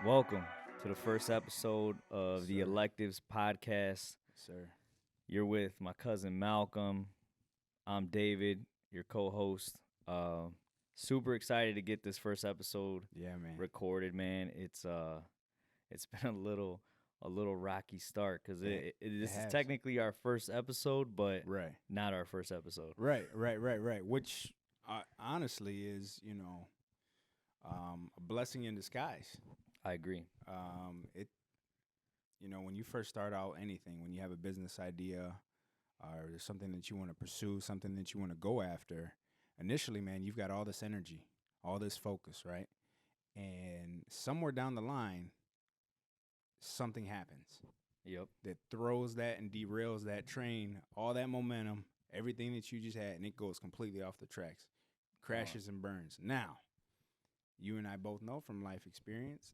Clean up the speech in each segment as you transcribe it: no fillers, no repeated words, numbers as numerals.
Welcome to the first episode of the Sir. Electives podcast. Sir. You're with my cousin Malcolm. I'm David, your co-host. Super excited to get this first episode Yeah, man. recorded, man. It's been a little rocky start because this is has. technically our first episode, but Right. not our first episode. Right. Which honestly is, a blessing in disguise. I agree. When you first start out anything, when you have a business idea or there's something that you want to pursue, something that you want to go after, initially, man, you've got all this energy, all this focus, right? And somewhere down the line, something happens Yep. that throws that and derails that train, all that momentum, everything that you just had, and it goes completely off the tracks, crashes and burns. Now, you and I both know from life experience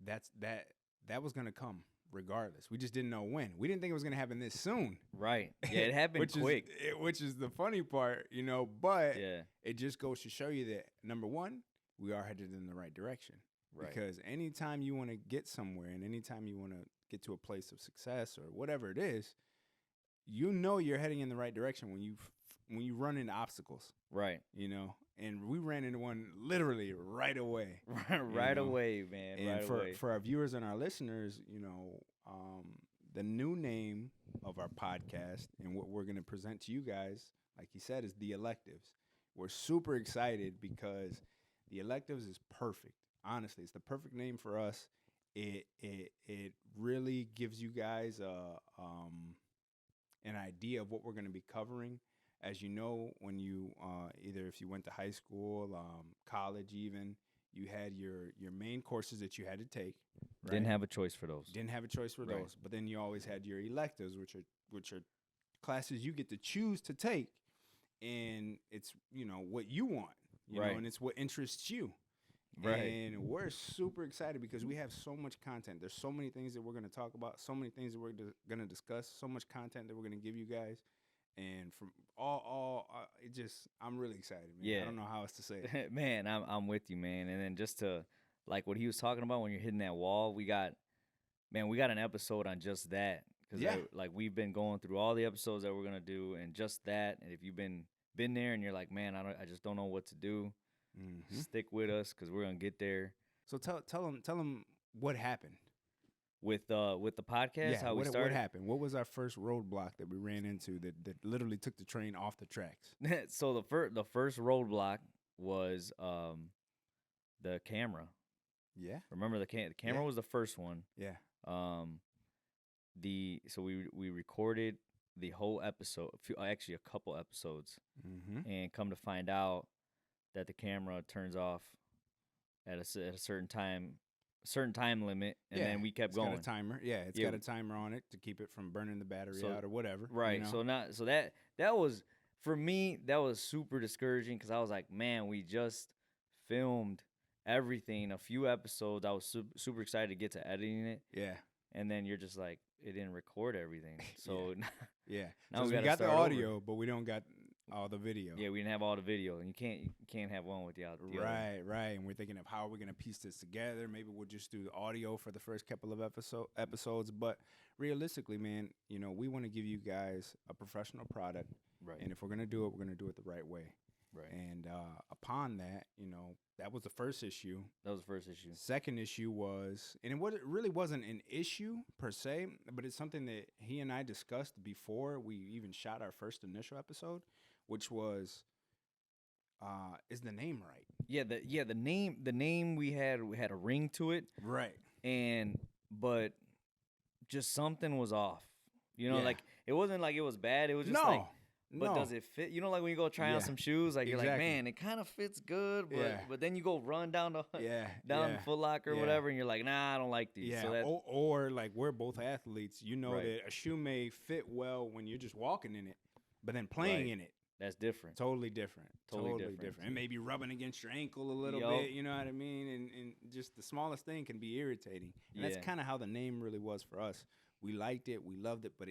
that was going to come regardless. We just didn't know when. We didn't think it was going to happen this soon. Right. Yeah, it happened quick. Which is the funny part, but Yeah. it just goes to show you that, number one, we are headed in the right direction. Right. Because anytime you want to get somewhere and anytime you want to get to a place of success or whatever it is, you're heading in the right direction when you run into obstacles, Right. And we ran into one literally right away. Right away, man. And right away. for our viewers and our listeners, the new name of our podcast and what we're going to present to you guys, like he said, is The Electives. We're super excited because The Electives is perfect. Honestly, it's the perfect name for us. It really gives you guys an idea of what we're going to be covering. As you know, when you either if you went to high school, college, even you had your main courses that you had to take. Right? Didn't have a choice for those. Didn't have a choice for Right. those, but then you always had your electives, which are classes you get to choose to take, and it's what you want, Right. and it's what interests you. Right. And we're super excited because we have so much content. There's so many things that we're going to talk about, so many things that we're going to discuss, so much content that we're going to give you guys. And from I'm really excited, man. Yeah. I don't know how else to say it. Man, I'm with you, man. And then just to like what he was talking about when you're hitting that wall, we got an episode on just that because Yeah. like we've been going through all the episodes that we're gonna do and just that. And if you've been there and you're like, man, I just don't know what to do, Mhm. stick with us because we're gonna get there So tell them what happened. with the podcast. How we what started. happened? What was our first roadblock that we ran into that literally took the train off the tracks? So the first roadblock was the camera. Yeah. Remember the camera Yeah. was the first one. Yeah. We recorded the whole episode, actually a couple episodes, Mm-hmm. and come to find out that the camera turns off at a certain time limit, and then we kept going. Got a timer. Yeah, it's Yeah. got a timer on it to keep it from burning the battery So- out or whatever. Right. So that was for me. That was super discouraging because I was like, man, we just filmed everything, a few episodes. I was super excited to get to editing it, yeah. and then you're just like, it didn't record everything. So Yeah. Now So we we gotta got the start over. audio, but we don't got all the video. yeah, we didn't have all the video, and you can't have one without the other. Right. And we're thinking of how we're going to piece this together. Maybe we'll just do the audio for the first couple of episodes. But realistically, man, we want to give you guys a professional product. Right. And if we're going to do it, we're going to do it the right way. Right. And upon that, that was the first issue. That was the first issue. Second issue was, and it really wasn't an issue per se, but it's something that he and I discussed before we even shot our first initial episode, which was, is the name right? Yeah, the name we had a ring to it, Right. but just something was off. Yeah. Like it wasn't like it was bad. It was just but does it fit? Like when you go try on Yeah. some shoes, like you're like, Exactly. man, it kind of fits good, but Yeah. but then you go run down to Yeah. Foot Locker or Yeah. whatever, and you're like, nah, I don't like these. Yeah. So that, or like we're both athletes, Right. that a shoe may fit well when you're just walking in it, but then playing Right. in it, that's different. totally different. Totally different. And maybe rubbing against your ankle a little Yup. bit, you know what I mean? And just the smallest thing can be irritating. And Yeah. that's kind of how the name really was for us. We liked it, we loved it, but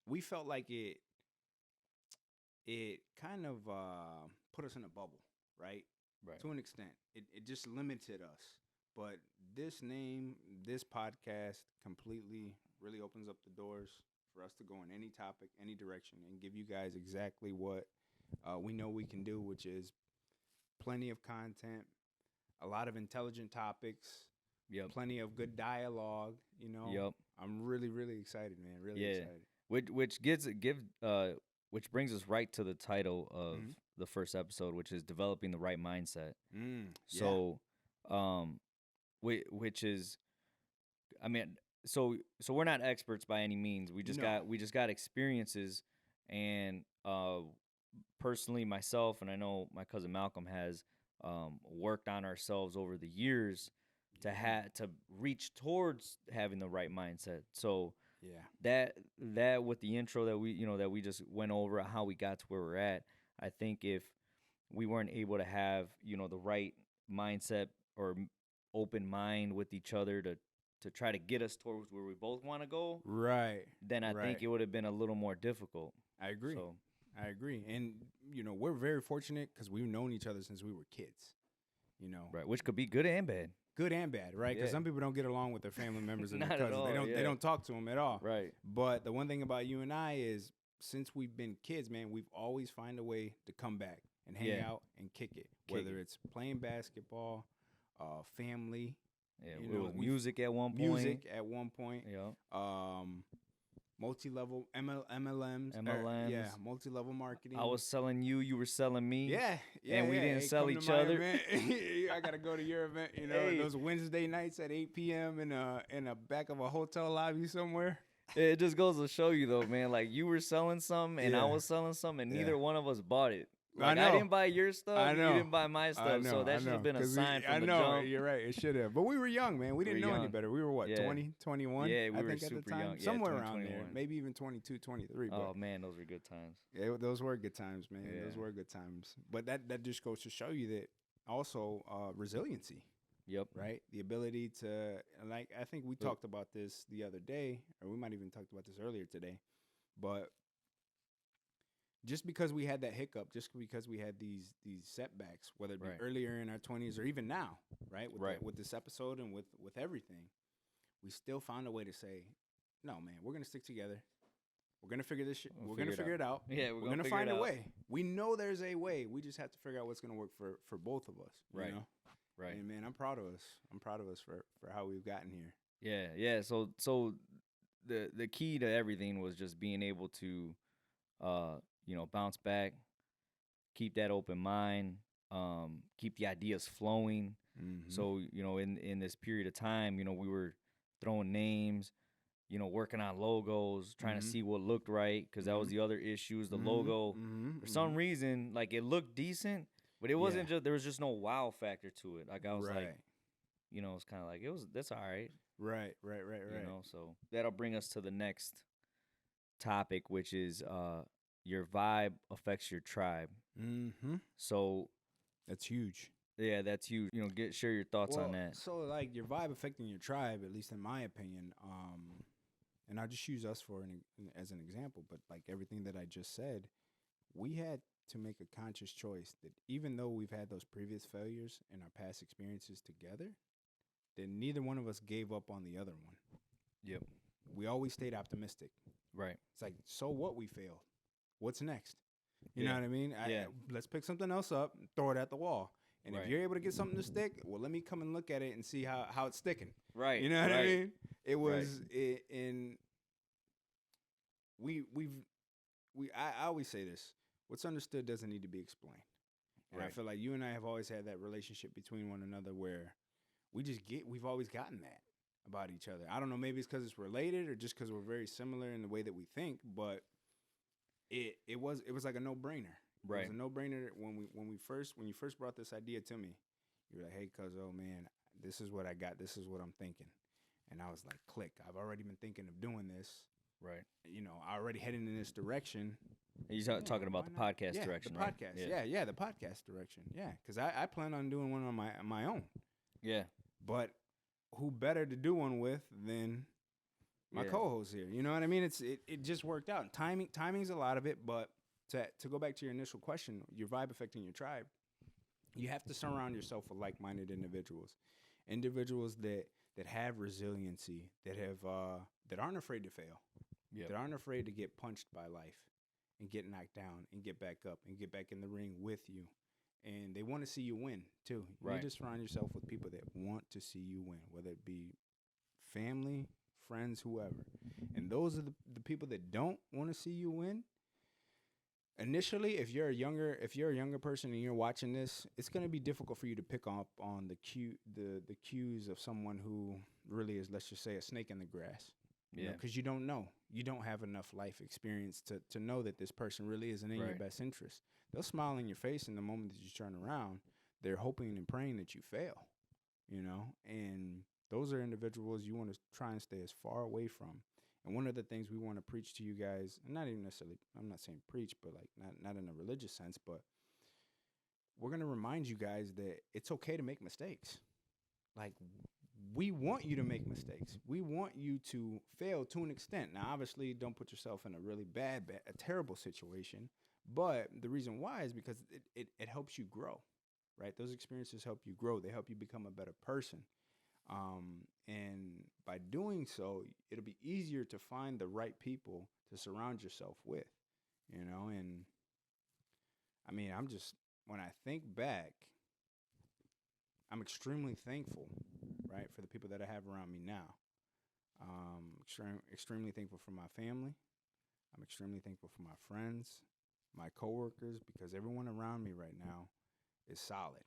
we felt like it kind of put us in a bubble, right? Right. To an extent. It just limited us. But this name, this podcast completely really opens up the doors for us to go in any topic, any direction, and give you guys exactly what we know we can do, which is plenty of content, a lot of intelligent topics, Yep. plenty of good dialogue. You know, Yep. I'm really, really excited, man. Really excited. Which brings us right to the title of Mhm. the first episode, which is developing the right mindset. Yeah. So, which is, I mean, so we're not experts by any means. We just No. got experiences, and personally, myself and I know my cousin Malcolm has worked on ourselves over the years to reach towards having the right mindset. So Yeah. that with the intro that we just went over how we got to where we're at, I think if we weren't able to have the right mindset or open mind with each other to try to get us towards where we both want to go, Right. then I think it would have been a little more difficult. I agree. So, I agree. And, we're very fortunate because we've known each other since we were kids, right, which could be good and bad. Good and bad, right? Because Yeah. some people don't get along with their family members and their Not at cousins. all, They don't talk to them at all. Right. But the one thing about you and I is since we've been kids, man, we've always find a way to come back and hang Yeah. out and kick it. Kick Whether it. it's playing basketball, family, Yeah, You it know, was we- music at one point. music at one point, Yeah. multi-level MLMs. MLMs. Multi-level marketing. I was selling you, you were selling me. Yeah, And we didn't Hey, sell come to each my other. event. I gotta go to your event. Hey. Those Wednesday nights at 8 p.m. in a back of a hotel lobby somewhere. It just goes to show you though, man. Like you were selling something and I Yeah. was selling something, and Yeah. neither one of us bought it. I Like know. I didn't buy your stuff. I know. You didn't buy my stuff. So that should have been a sign from the jump. You're right. It should have. But we were young, man. We didn't We were know any young. better. We were what, Yeah. 20, 21? Yeah, we I were think at the super time. young. Yeah, Somewhere 20, around there. 21. Maybe even 22, 23. Oh But man, those were good times. those were good times, man. Yeah. Those were good times. But that just goes to show you that also resiliency. Yep. Right? The ability to, like, I think we Look. talked about this the other day, or we might even talked about this earlier today, but just because we had that hiccup, just because we had these setbacks, whether it be Right. earlier in our 20s or even now, right? Right. With this episode and with everything, we still found a way to say, no, man, we're going to stick together. We're going to figure this shit. We're going to figure it out. Yeah, We're going to find a way. We know there's a way. We just have to figure out what's going to work for both of us. Right. You know? Right. And man, I'm proud of us. I'm proud of us for how we've gotten here. Yeah. So the key to everything was just being able to bounce back, keep that open mind, keep the ideas flowing. Mm-hmm. So, in this period of time, we were throwing names, working on logos, trying to see what looked right, because that was the other issues. The logo, for some reason, like it looked decent, but it wasn't there was just no wow factor to it. Like I was like, it's kind of like that's all right. Right. So that'll bring us to the next topic, which is your vibe affects your tribe. Mm-hmm. So That's huge. yeah, that's huge. Share your thoughts on that. So, like, your vibe affecting your tribe, at least in my opinion, and I'll just use us as an example, but like everything that I just said, we had to make a conscious choice that even though we've had those previous failures in our past experiences together, that neither one of us gave up on the other one. Yep. We always stayed optimistic. Right. It's like, so what, we failed? What's next? You know Yeah. what I mean? Yeah. Let's pick something else up and throw it at the wall. And Right. if you're able to get something to stick, well, let me come and look at it and see how it's sticking. Right. You know what I right. mean? It was Right. I always say this: what's understood doesn't need to be explained. And I Right. feel like you and I have always had that relationship between one another where we've always gotten that about each other. I don't know, maybe it's because it's related or just because we're very similar in the way that we think, but it was like a no-brainer. Right. It was a no-brainer when you first brought this idea to me. You were like, "Hey, cuz, oh man, this is what I got. This is what I'm thinking." And I was like, "Click! I've already been thinking of doing this. Right. I already heading in this direction." And you're talking about the why not? podcast direction, the right? podcast. Yeah, the podcast direction. Yeah, because I plan on doing one on my own. Yeah. But who better to do one with than my Yeah. co-host here? You know what I mean? It just worked out. Timing's a lot of it, but to go back to your initial question, your vibe affecting your tribe, you have to surround yourself with like-minded individuals. individuals that have resiliency, that aren't afraid to fail, Yep. that aren't afraid to get punched by life and get knocked down and get back up and get back in the ring with you. And they want to see you win too. You Right. need to surround yourself with people that want to see you win, whether it be family, friends, whoever. And those are the people that don't want to see you win. Initially, if you're a younger person and you're watching this, it's going to be difficult for you to pick up on the cues of someone who really is, let's just say, a snake in the grass. Yeah. Because you don't know. You don't have enough life experience to know that this person really isn't in your Right. best interest. They'll smile in your face in the moment that you turn around. They're hoping and praying that you fail, and those are individuals you want to try and stay as far away from. And one of the things we want to preach to you guys, and not even necessarily, I'm not saying preach, but like not in a religious sense, but we're going to remind you guys that it's okay to make mistakes. Like, we want you to make mistakes. We want you to fail to an extent. Now, obviously, don't put yourself in a really a terrible situation. But the reason why is because it helps you grow, right? Those experiences help you grow. They help you become a better person. And by doing so, it'll be easier to find the right people to surround yourself with, And I mean, when I think back, I'm extremely thankful, right, for the people that I have around me now. Extremely thankful for my family. I'm extremely thankful for my friends, my coworkers, because everyone around me right now is solid,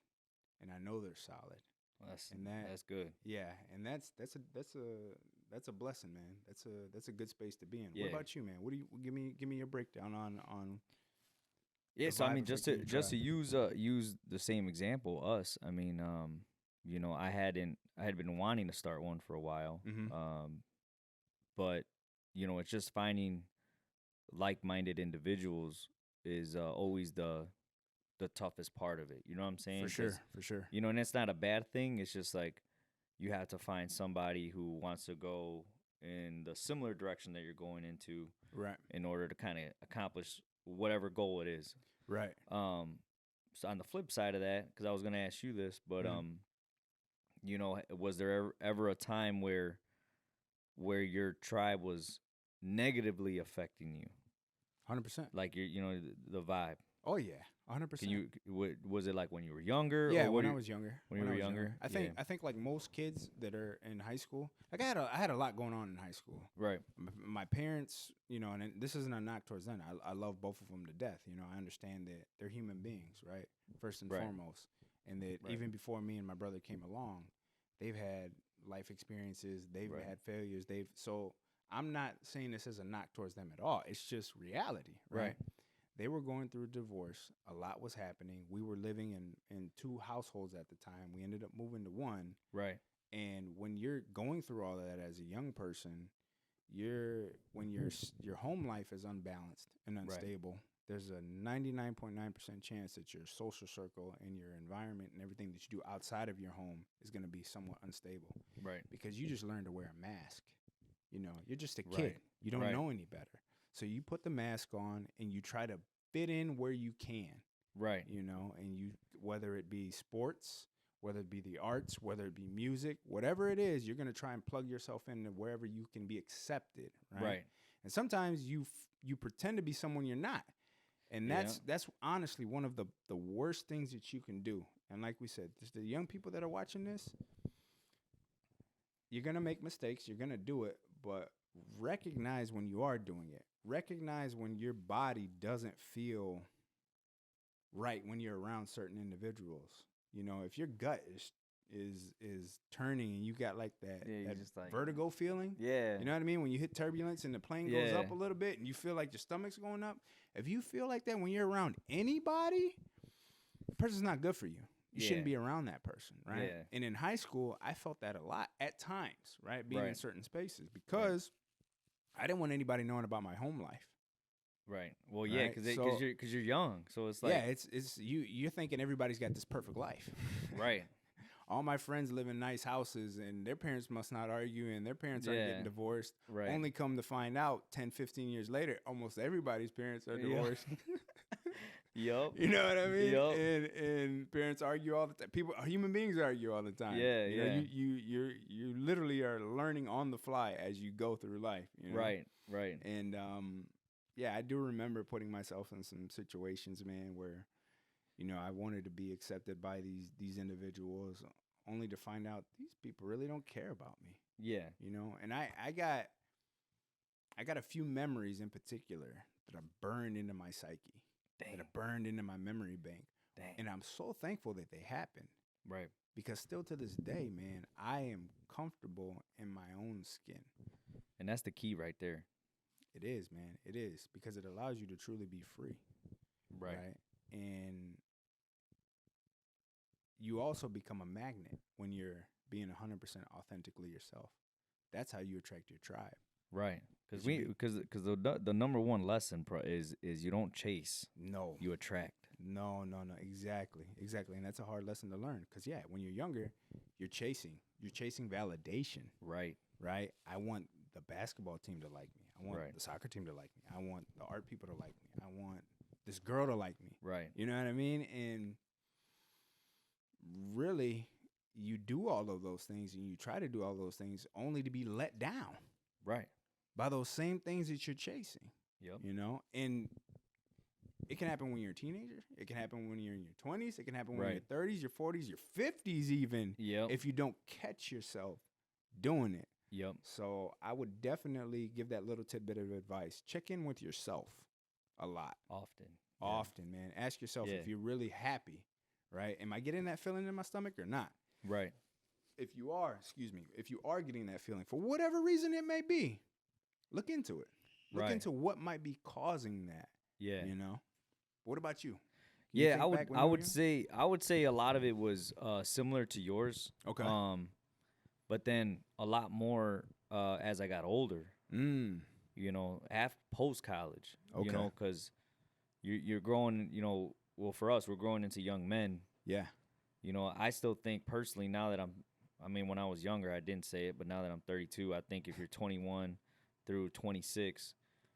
and I know they're solid. Well, that's good. Yeah, and that's a blessing, man. That's a good space to be in. Yeah. What about you, man? What do you give me your breakdown on? Yeah, the so I vibe mean, just to affecting your use the same example, us. I mean, I had been wanting to start one for a while, Mhm. but it's just finding like-minded individuals is always the toughest part of it. You know what I'm saying? For sure, 'Cause, for sure. and it's not a bad thing. It's just like you have to find somebody who wants to go in the similar direction that you're going into Right, in order to kind of accomplish whatever goal it is. right. So on the flip side of that, because I was gonna ask you this, but Mhm. was there ever a time where your tribe was negatively affecting you, 100%. like the vibe? Oh yeah, 100%. Was it like when you were younger? Yeah, or when I was younger. when you were younger? I think like most kids that are in high school, like I had a lot going on in high school. Right. My parents, and this isn't a knock towards them. I love both of them to death. I understand that they're human beings, right? First and Right. foremost, and that Right. even before me and my brother came along, they've had life experiences. They've Right. had failures. So I'm not saying this as a knock towards them at all. It's just reality, right? Right. They were going through a divorce. A lot was happening. We were living in two households at the time. We ended up moving to one. Right. And when you're going through all of that as a young person, your home life is unbalanced and unstable. There's a 99.9% chance that your social circle and your environment and everything that you do outside of your home is going to be somewhat unstable. Right. Because you just learn to wear a mask. You're just a kid. Right. You don't Right. know any better. So you put the mask on and you try to fit in where you can, Right. and whether it be sports, whether it be the arts, whether it be music, whatever it is, you're going to try and plug yourself into wherever you can be accepted, right? Right. And sometimes you pretend to be someone you're not. And that's honestly one of the worst things that you can do. And like we said, just the young people that are watching this, you're going to make mistakes, you're going to do it, but recognize when you are doing it. Recognize when your body doesn't feel right when you're around certain individuals. If your gut is turning and you got like that, Yeah, that just like vertigo feeling. Yeah. You know what I mean? When you hit turbulence and the plane goes up a little bit and you feel like your stomach's going up. If you feel like that when you're around anybody, the person's not good for you. You shouldn't be around that person, right? Yeah. And in high school, I felt that a lot at times, right? Being in certain spaces because I didn't want anybody knowing about my home life. Right. Well, yeah, Right? because you're young, so it's like it's you're thinking everybody's got this perfect life. right. All my friends live in nice houses and their parents must not argue and their parents aren't getting divorced. Right. Only come to find out 10, 15 years later, almost everybody's parents are divorced. Yup. You know what I mean? Yup. And parents argue all the time. Human beings argue all the time. Yeah, you know, yeah. you literally are learning on the fly as you go through life. You know? Right, right. And yeah, I do remember putting myself in some situations, man, where I wanted to be accepted by these individuals, only to find out these people really don't care about me. Yeah. And I got a few memories in particular that are burned into my psyche, Dang. that are burned into my memory bank. Dang. And I'm so thankful that they happened. Right. Because still to this day, man, I am comfortable in my own skin. And that's the key right there. It is, man. It is. Because it allows you to truly be free. Right. And you also become a magnet when you're being 100% authentically yourself. That's how you attract your tribe. Right. Because the number one lesson is you don't chase. No. You attract. No. Exactly. And that's a hard lesson to learn. Because, yeah, when you're younger, you're chasing validation. Right. I want the basketball team to like me. I want right. the soccer team to like me. I want the art people to like me. I want this girl to like me. Right. You know what I mean? And really, you do all of those things and you try to do all those things only to be let down. Right. By those same things that you're chasing. Yep. And it can happen when you're a teenager. It can happen when you're in your 20s. It can happen when right. you're 30s, your 40s, your 50s even. Yep. If you don't catch yourself doing it. Yep. So I would definitely give that little tidbit of advice. Check in with yourself a lot. Often, man. Ask yourself if you're really happy, right? Am I getting that feeling in my stomach or not? Right. If you are getting that feeling, for whatever reason it may be, look into it. Look into what might be causing that. Yeah. What about you? I would say a lot of it was similar to yours. Okay. But then a lot more as I got older. After post college. Okay. Because you're growing. Well, for us, we're growing into young men. Yeah. I still think personally now that when I was younger, I didn't say it, but now that I'm 32, I think if you're 21 through 26,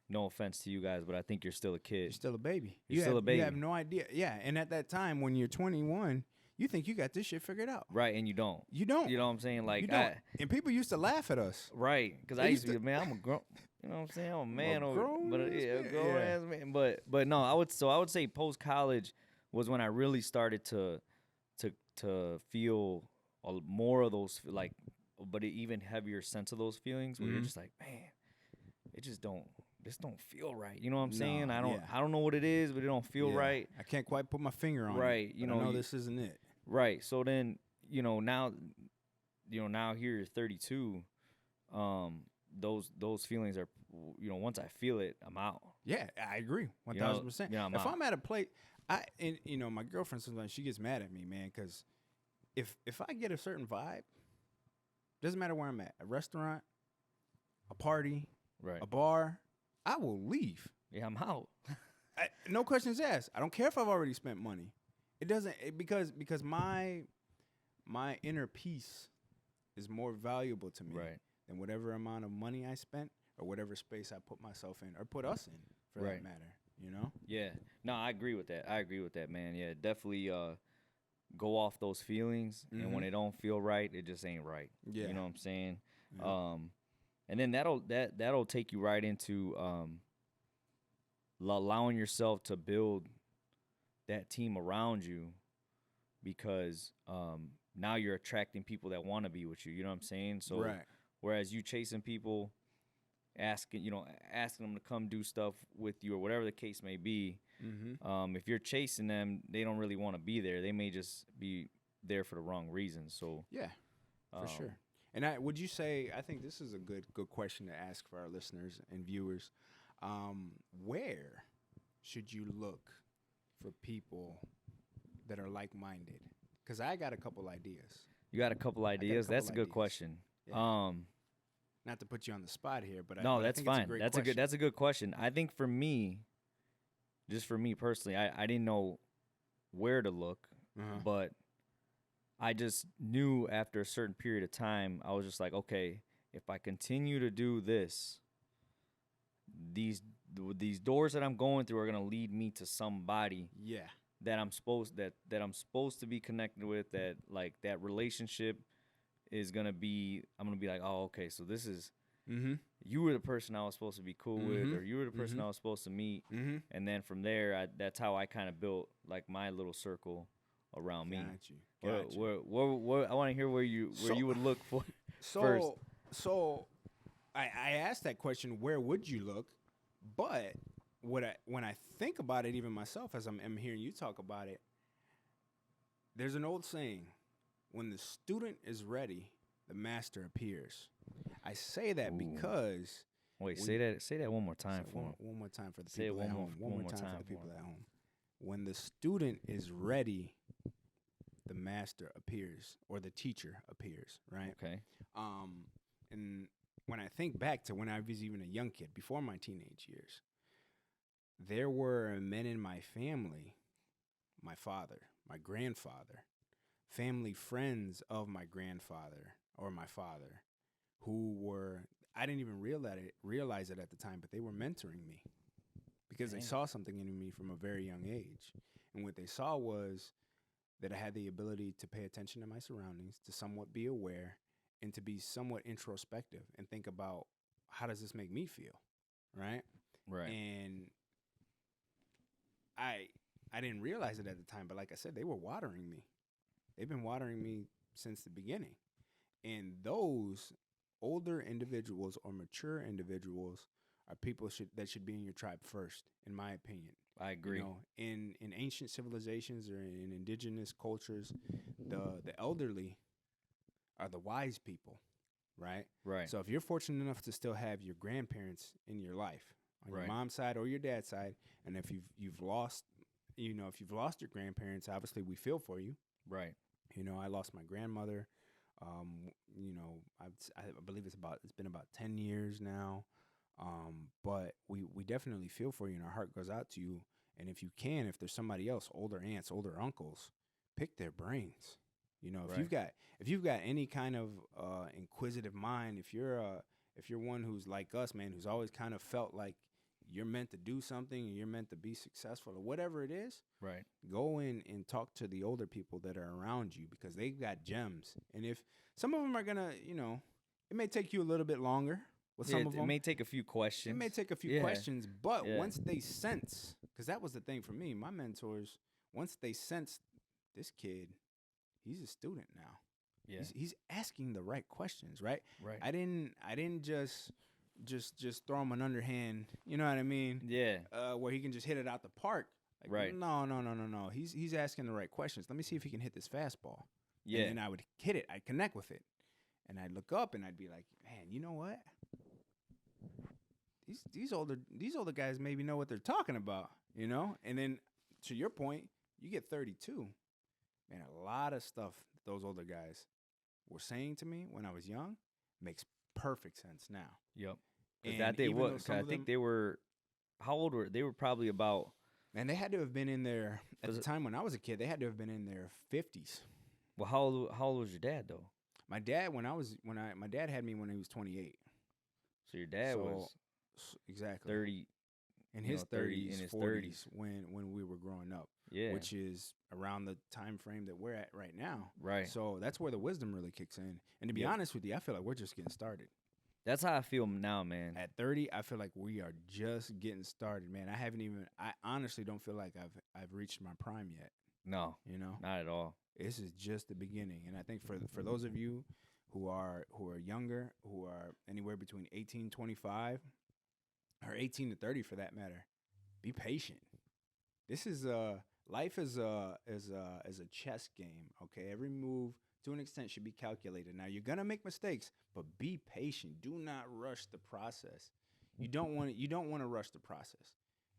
no offense to you guys, but I think you're still a kid. You're still a baby. You're still a baby. You have no idea. Yeah, and at that time when you're 21, you think you got this shit figured out. Right, and you don't. You don't. You know what I'm saying? Like, you don't. And people used to laugh at us. Right, because I used to be, man, I'm a grown. You know what I'm saying? I'm a man, a grown ass man. But no, I would say post college was when I really started to feel more of those but an even heavier sense of those feelings where you're just like, man, this don't feel right. You know what I'm saying? I don't know what it is, but it don't feel right. I can't quite put my finger on it. Right. I know this isn't it. Right. So then, now here you're 32. Those feelings are, once I feel it, I'm out. Yeah, I agree 1,000%. If I'm at a place, my girlfriend sometimes she gets mad at me, man, because if I get a certain vibe, doesn't matter where I'm at, a restaurant, a party, right, a bar, I will leave. Yeah, I'm out. No questions asked. I don't care if I've already spent money. It doesn't because my inner peace is more valuable to me than whatever amount of money I spent or whatever space I put myself in or put us in for that matter. Yeah. No, I agree with that, man. Yeah, definitely go off those feelings, and when it don't feel right, it just ain't right. Yeah. You know what I'm saying? Yeah. And then that'll take you right into allowing yourself to build that team around you, because now you're attracting people that want to be with you. You know what I'm saying? So whereas you chasing people, asking them to come do stuff with you or whatever the case may be, if you're chasing them, they don't really want to be there. They may just be there for the wrong reasons. So for sure. And would you say, I think this is a good question to ask for our listeners and viewers, where should you look for people that are like-minded? Because I got a couple ideas. You got a couple ideas? That's a good question. Yeah. Not to put you on the spot here, but that's fine. That's a good question. I think for me, just for me personally, I didn't know where to look, but I just knew after a certain period of time, I was just like, okay, if I continue to do this, these these doors that I'm going through are gonna lead me to somebody Yeah. that I'm supposed to be connected with. That like that relationship is gonna be. I'm gonna be like, oh, okay, so this is Mm-hmm. you were the person I was supposed to be cool with, Mm-hmm. or you were the person Mm-hmm. I was supposed to meet, Mm-hmm. and then from there, that's how I kind of built like my little circle around me. Got you. Got you. I want to hear where So, you would look for first. so, so, I asked that question. Where would you look? But when I think about it, even myself, as I'm hearing you talk about it, there's an old saying: when the student is ready, the master appears. I say that Ooh. because Wait, we- say that one more time for him. one more time for the Say it people at one more- home. one more for time the for people him. at home. When the student is ready, the master appears or the teacher appears, right? Okay. And when I think back to when I was even a young kid, before my teenage years, there were men in my family, my father, my grandfather, family friends of my grandfather or my father, who were, I didn't even realize it at the time, but they were mentoring me because they Dang. saw something in me from a very young age. And what they saw was that I had the ability to pay attention to my surroundings, to somewhat be aware, and to be somewhat introspective and think about, how does this make me feel, right? Right. And I didn't realize it at the time, but like I said, they were watering me. They've been watering me since the beginning. And those older individuals or mature individuals are people that should be in your tribe first, in my opinion. I agree. You know, in ancient civilizations or in indigenous cultures, the elderly are the wise people, right? Right. So if you're fortunate enough to still have your grandparents in your life, on your Right. mom's side or your dad's side, and if you've lost, if you've lost your grandparents, obviously we feel for you. Right. You know, I lost my grandmother. I believe it's been about 10 years now. But we definitely feel for you, and our heart goes out to you. And if you can, if there's somebody else, older aunts, older uncles, pick their brains. You know, if you've got any kind of inquisitive mind, if you're one who's like us, man, who's always kind of felt like you're meant to do something and you're meant to be successful or whatever it is, Right. go in and talk to the older people that are around you, because they've got gems. And if some of them are gonna, it may take you a little bit longer with some of them. It may take a few questions. It may take a few questions, but Yeah. once they sense, because that was the thing for me, my mentors, once they sensed this kid, he's a student now. Yeah. He's asking the right questions, right? Right. I didn't just throw him an underhand, you know what I mean? Yeah. Where he can just hit it out the park. Like, Right. No. He's asking the right questions. Let me see if he can hit this fastball. Yeah. And then I would hit it. I'd connect with it. And I'd look up and I'd be like, man, you know what? These older guys maybe know what they're talking about, And then to your point, you get 32. Man, a lot of stuff those older guys were saying to me when I was young makes perfect sense now. Yep. And Because even though I some of think them- they were. How old were they? Were probably about. Man, they had to have been in their, at Was the it- time when I was a kid, they had to have been in their 50s. Well, how old was your dad though? My dad, my dad had me when he was 28. So your dad was Exactly 30. in you his know, 30 30s, in his 40s when we were growing up, Yeah. which is around the time frame that we're at right now. Right. So that's where the wisdom really kicks in. And to be Yep. honest with you, I feel like we're just getting started. That's how I feel now, man. At 30, I feel like we are just getting started, man. I honestly don't feel like I've reached my prime yet, No, not at all. This is just the beginning. And I think for those of you who are younger, who are anywhere between 18 and 25 or 18 to 30 for that matter, be patient. This is life is a chess game, okay? Every move to an extent should be calculated. Now you're going to make mistakes, but be patient. Do not rush the process. You don't want to rush the process.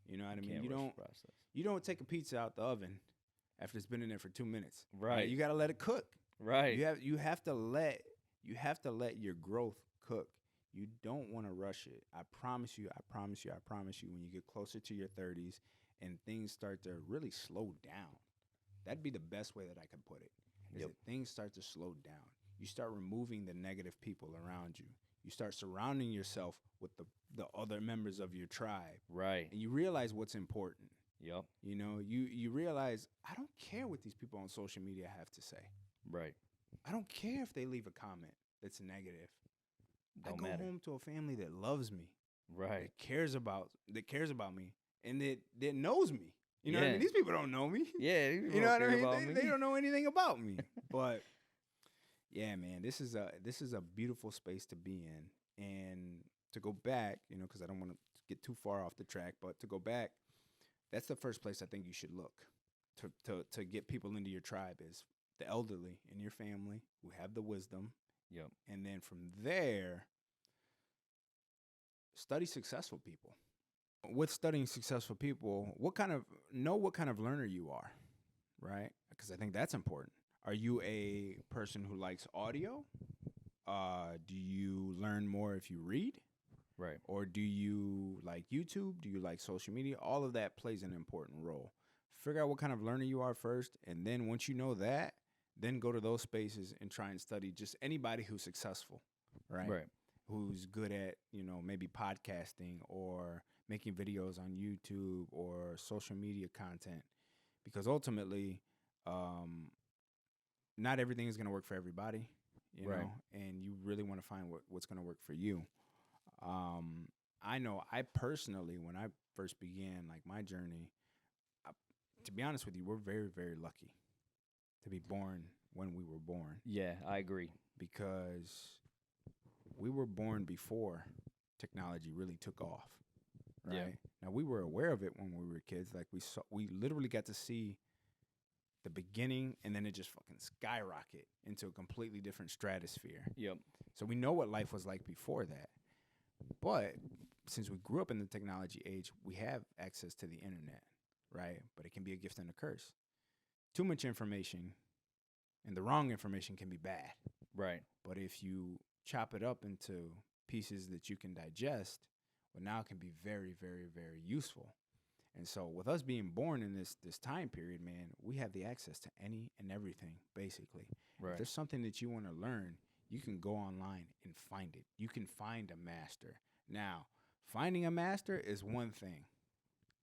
You know what I mean? Can't rush the process. You don't take a pizza out the oven after it's been in there for 2 minutes. Right. You got to let it cook. Right. You have to let your growth cook. You don't want to rush it. I promise you, when you get closer to your 30s and things start to really slow down, that'd be the best way that I can put it. Is Yep. that things start to slow down. You start removing the negative people around you. you start surrounding yourself with the other members of your tribe, Right. and you realize what's important. Yep. You know, you realize, I don't care what these people on social media have to say. Right. I don't care if they leave a comment that's negative. Don't I go matter. home to a family that loves me, Right. that cares about me, and that knows me. You know what I Yeah. mean? These people don't know me. Yeah. You know what I mean? They don't know anything about me. But yeah, man, this is a beautiful space to be in. And to go back, you know, because I don't want to get too far off the track, but to go back, that's the first place I think you should look to get people into your tribe is the elderly in your family who have the wisdom. Yep. And then from there, study successful people. With studying successful people, what kind of learner you are, right? Because I think that's important. Are you a person who likes audio? Do you learn more if you read? Right. Or do you like YouTube? Do you like social media? All of that plays an important role. Figure out what kind of learner you are first, and then once you know that, then go to those spaces and try and study just anybody who's successful, right? Right. Who's good at, you know, maybe podcasting or making videos on YouTube or social media content. Because ultimately, not everything is going to work for everybody, you Right. know, and you really want to find what's going to work for you. I know I personally, when I first began like my journey, to be honest with you, we're very, very lucky to be born when we were born, Yeah, I agree. because we were born before technology really took off, right? Yeah. Now, we were aware of it when we were kids. Like we literally got to see the beginning, and then it just fucking skyrocket into a completely different stratosphere. Yep. So we know what life was like before that. But since we grew up in the technology age, we have access to the internet, right? But it can be a gift and a curse. Too much information and the wrong information can be bad. Right. But if you chop it up into pieces that you can digest, well, now it can be very, very, very useful. And so with us being born in this time period, man, we have the access to any and everything, basically. If Right. there's something that you want to learn, you can go online and find it. You can find a master. Now, finding a master is one thing,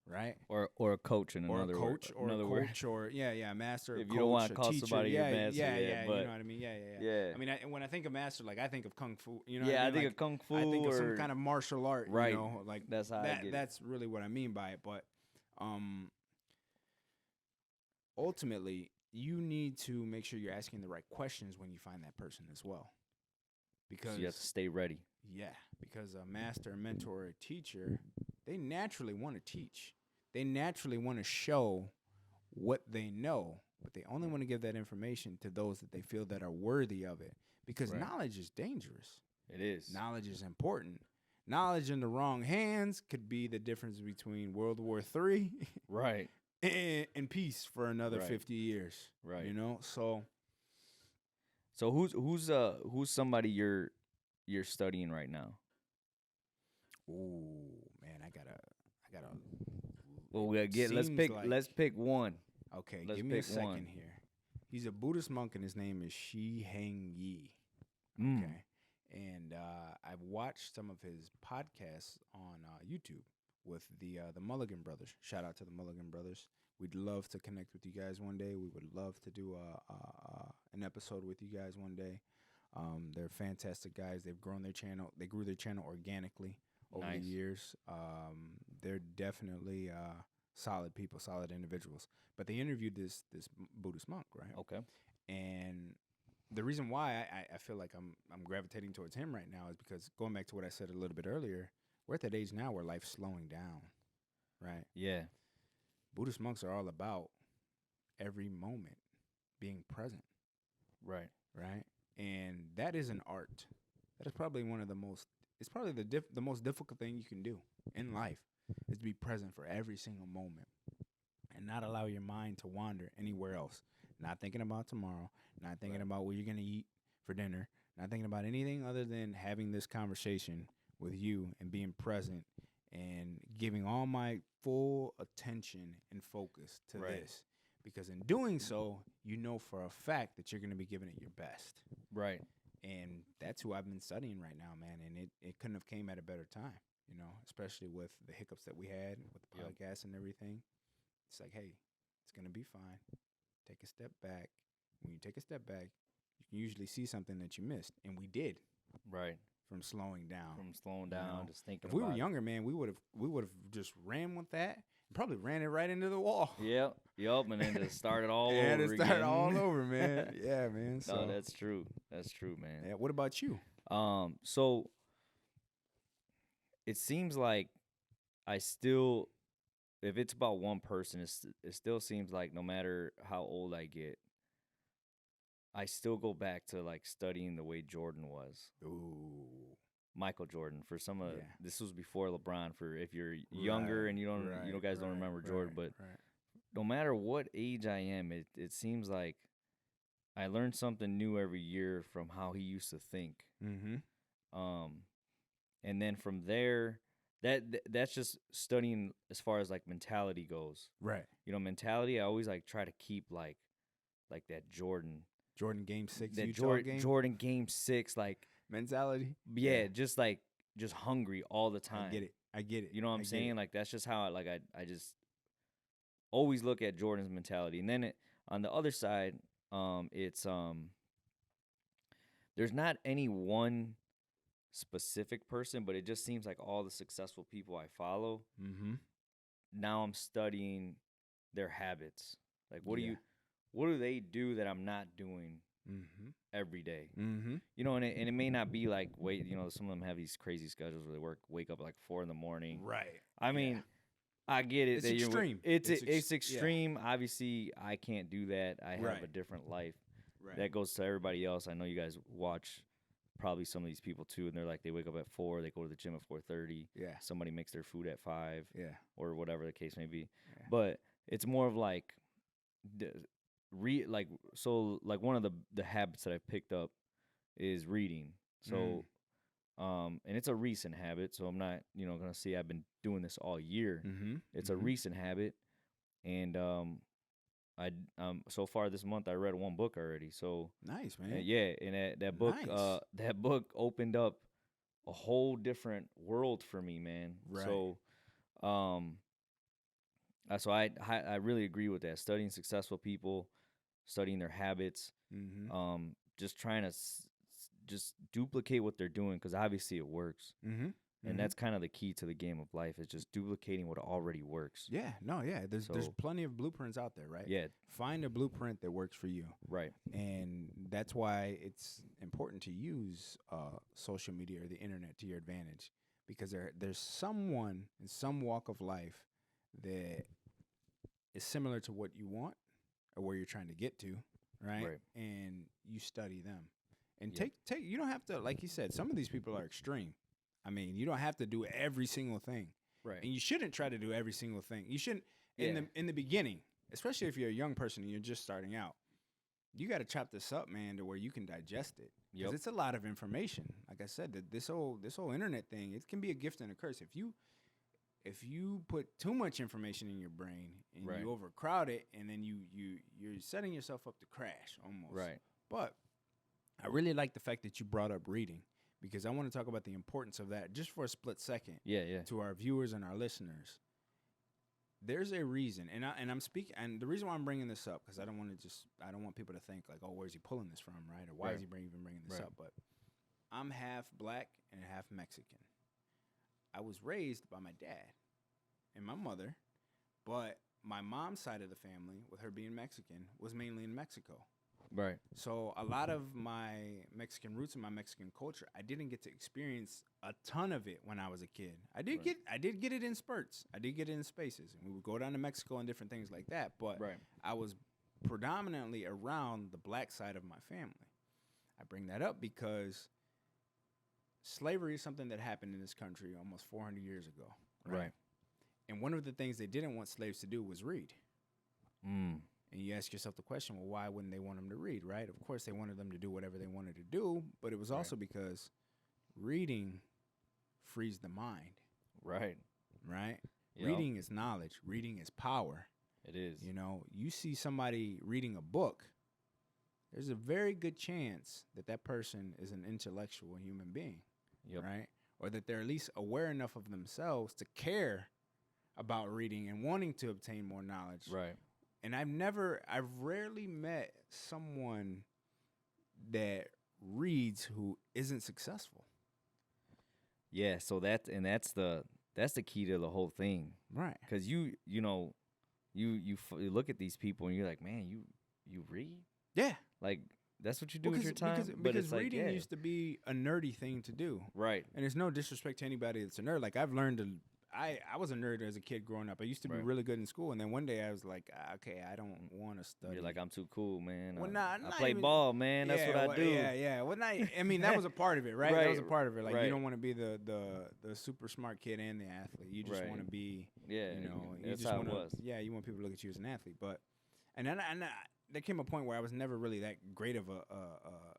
right? Or a coach in Or a another coach, word. a master, If a you don't coach, wanna a call teacher. somebody your master, yeah, yeah, you but- know what I mean? Yeah. Yeah. I mean, when I think of master, like I think of kung fu. You know, Yeah, what I mean? think Like, of kung fu I think of some or- kind of martial art. Right. You know, like That's how I get it. That's really what I mean by it. But ultimately, you need to make sure you're asking the right questions when you find that person as well. Because So you have to stay ready. yeah, because a master, a mentor, a teacher, they naturally want to teach. They naturally want to show what they know, but they only want to give that information to those that they feel that are worthy of it. Because Right. knowledge is dangerous. It is. Knowledge is important. Knowledge in the wrong hands could be the difference between World War III Right. and peace for another Right. 50 years. Right. You know, so So who's somebody you're studying right now? ooh, man, I gotta. Well, we gotta get let's seems pick one. Okay, Let's give me a pick second one. here. He's a Buddhist monk, and his name is Shi Heng Yi. Mm. Okay, and I've watched some of his podcasts on YouTube with the Mulligan brothers. Shout out to the Mulligan brothers. We'd love to connect with you guys one day. We would love to do an episode with you guys one day. They're fantastic guys. They've grown their channel. They grew their channel organically over the Nice. years. They're definitely solid people, solid individuals. But they interviewed this Buddhist monk, right? Okay. And the reason why I feel like I'm gravitating towards him right now is because going back to what I said a little bit earlier, we're at that age now where life's slowing down, right? Yeah. Buddhist monks are all about every moment being present, Right. right? And that is an art. That is probably one of the most. It's probably the most difficult thing you can do in life is to be present for every single moment and not allow your mind to wander anywhere else. Not thinking about tomorrow. Not thinking Right. about what you're gonna eat for dinner. Not thinking about anything other than having this conversation with you and being present and giving all my full attention and focus to Right. this. Because in doing so, you know for a fact that you're going to be giving it your best. Right. And that's who I've been studying right now, man. And it couldn't have came at a better time, especially with the hiccups that we had with the podcast and everything. It's like, hey, it's going to be fine. Take a step back. When you take a step back, you can usually see something that you missed. And we did. Right. From slowing down. Just thinking if we were about younger, man, we would have just ran with that and probably ran it right into the wall. Yep. And then to start it all over to start again. all over, man. Yeah, man. So No, that's true. That's true, man. Yeah. What about you? So it seems like I still, if it's about one person, it still seems like no matter how old I get, I still go back to like studying the way Jordan was. Ooh. Michael Jordan. For some of this was before LeBron. For if you're younger and you guys don't remember Jordan, but no matter what age I am, it seems like I learn something new every year from how he used to think. Mm-hmm. And then from there, that's just studying as far as like mentality goes. Right. Mentality. I always like try to keep like that Jordan Game 6. That game? Jordan Game 6 like mentality. Yeah, just hungry all the time. I get it. You know what I'm saying? Like that's just how I just always look at Jordan's mentality. And then on the other side, it's there's not any one specific person, but it just seems like all the successful people I follow. Mm-hmm. Now I'm studying their habits. Like what do they do that I'm not doing every day? Mm-hmm. And it may not be like some of them have these crazy schedules where they wake up at like 4 a.m. Right. I mean, I get it. It's extreme. It's extreme. Yeah. Obviously, I can't do that. I have a different life. Right. That goes to everybody else. I know you guys watch probably some of these people too, and they're like they wake up at 4, they go to the gym at 4:30. Yeah. Somebody makes their food at 5. Yeah. Or whatever the case may be. Yeah. But it's more of like one of the habits that I've picked up is reading. So and it's a recent habit, so I'm not, gonna say I've been doing this all year. Mm-hmm. It's a recent habit, and so far this month I read 1 book already. So nice, man. And that book that book opened up a whole different world for me, man. Right. So so I really agree with that. Studying successful people, studying their habits, just trying to just duplicate what they're doing, because obviously it works. Mm-hmm. And that's kind of the key to the game of life, is just duplicating what already works. Yeah, there's plenty of blueprints out there, right? Yeah. Find a blueprint that works for you. Right. And that's why it's important to use social media or the internet to your advantage, because there's someone in some walk of life that is similar to what you want or where you're trying to get to, right? And you study them. And take you don't have to, like you said, some of these people are extreme. I mean, you don't have to do every single thing. Right. And you shouldn't try to do every single thing. You shouldn't in the beginning, especially if you're a young person and you're just starting out. You got to chop this up, man, to where you can digest it. Because it's a lot of information. Like I said, this whole internet thing, it can be a gift and a curse. If you put too much information in your brain and you overcrowd it, and then you're setting yourself up to crash almost. Right. But I really like the fact that you brought up reading, because I want to talk about the importance of that just for a split second. Yeah. To our viewers and our listeners. There's a reason, and I'm speaking, and the reason why I'm bringing this up, because I don't want people to think like, oh, where's he pulling this from, right? Or why is he even bringing this up? But I'm half black and half Mexican. I was raised by my dad and my mother, but my mom's side of the family, with her being Mexican, was mainly in Mexico. Right. So a lot of my Mexican roots and my Mexican culture, I didn't get to experience a ton of it when I was a kid. I did get it in spurts. I did get it in spaces. And we would go down to Mexico and different things like that. But I was predominantly around the black side of my family. I bring that up because slavery is something that happened in this country almost 400 years ago. Right. And one of the things they didn't want slaves to do was read. And you ask yourself the question, well, why wouldn't they want them to read, right? Of course, they wanted them to do whatever they wanted to do, but it was also because reading frees the mind. Right. Right? Reading is knowledge. Reading is power. It is. You see somebody reading a book, there's a very good chance that that person is an intellectual human being, Yep. right? Or that they're at least aware enough of themselves to care about reading and wanting to obtain more knowledge. Right. And I've rarely met someone that reads who isn't successful. Yeah. So that's the key to the whole thing. Right. Because you look at these people and you're like, man, you read? Yeah. Like, that's what you do with your time? Because, But it's like, reading yeah. used to be a nerdy thing to do. Right. And it's no disrespect to anybody that's a nerd. Like, I've learned to. I was a nerd as a kid growing up. I used to be Right. really good in school, and then one day I was like, okay, I don't want to study. You're like, I'm too cool, man. Well, I not play even- ball, man. That's what I do. Yeah. Well, I mean, that was a part of it, right? That was a Right, part of it. Like, you right. don't want to be the super smart kid and the athlete. You just Right. want to be, Yeah. you know, you that's just how want it was. Yeah, you want people to look at you as an athlete. But, and then there came a point where I was never really that great of a